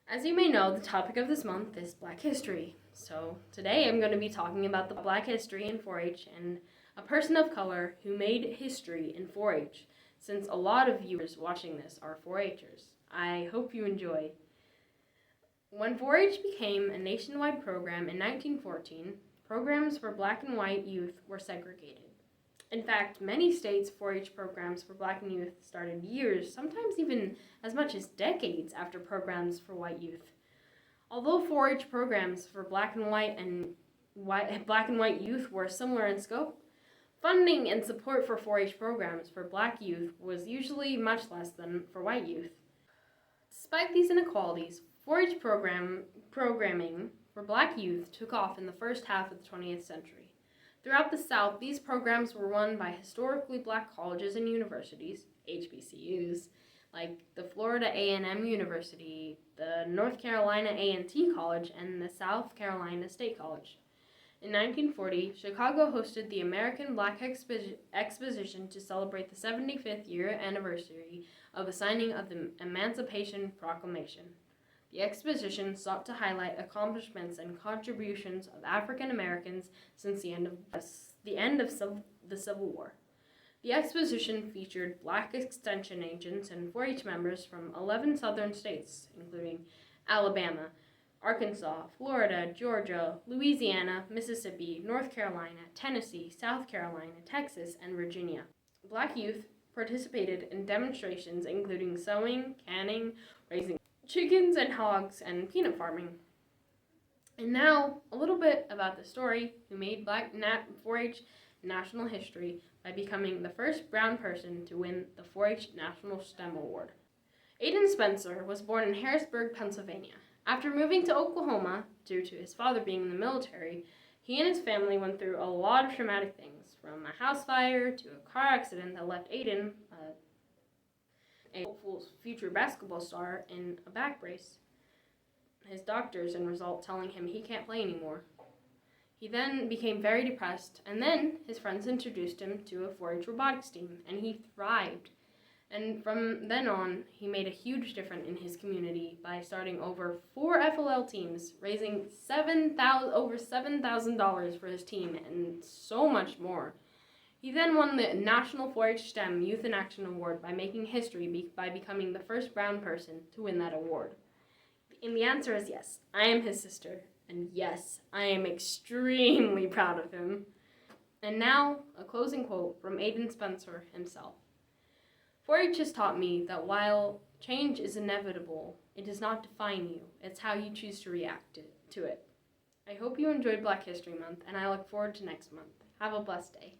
As you may know, the topic of this month is Black History. So today I'm going to be talking about the Black history in 4-H and a person of color who made history in 4-H, since a lot of viewers watching this are 4-Hers. I hope you enjoy. When 4-H became a nationwide program in 1914, programs for black and white youth were segregated. In fact, many states' 4-H programs for black and youth started years, sometimes even as much as decades after programs for white youth. Although 4-H programs for black and white youth were similar in scope, funding and support for 4-H programs for black youth was usually much less than for white youth. Despite these inequalities, 4-H programming for black youth took off in the first half of the 20th century. Throughout the South, these programs were run by historically black colleges and universities, HBCUs, like the Florida A&M University, the North Carolina A&T College, and the South Carolina State College. In 1940, Chicago hosted the American Black Exposition to celebrate the 75th year anniversary of the signing of the Emancipation Proclamation. The exposition sought to highlight accomplishments and contributions of African Americans since the end of the Civil War. The exposition featured black extension agents and 4-H members from 11 southern states, including Alabama, Arkansas, Florida, Georgia, Louisiana, Mississippi, North Carolina, Tennessee, South Carolina, Texas, and Virginia. Black youth participated in demonstrations including sewing, canning, raising chickens and hogs, and peanut farming. And now, a little bit about the story who made 4-H national history by becoming the first brown person to win the 4-H National STEM Award. Aiden Spencer was born in Harrisburg, Pennsylvania. After moving to Oklahoma, due to his father being in the military, he and his family went through a lot of traumatic things, from a house fire to a car accident that left Aiden, a hopeful future basketball star, in a back brace. His doctors, in result, telling him he can't play anymore. He then became very depressed, and then his friends introduced him to a 4-H robotics team, and he thrived. And from then on, he made a huge difference in his community by starting over 4 FLL teams, raising over $7,000 for his team, and so much more. He then won the National 4-H STEM Youth in Action Award by making history by becoming the first brown person to win that award. And the answer is yes, I am his sister, and yes, I am extremely proud of him. And now, a closing quote from Aiden Spencer himself. 4-H has taught me that while change is inevitable, it does not define you, it's how you choose to react to it. I hope you enjoyed Black History Month, and I look forward to next month. Have a blessed day.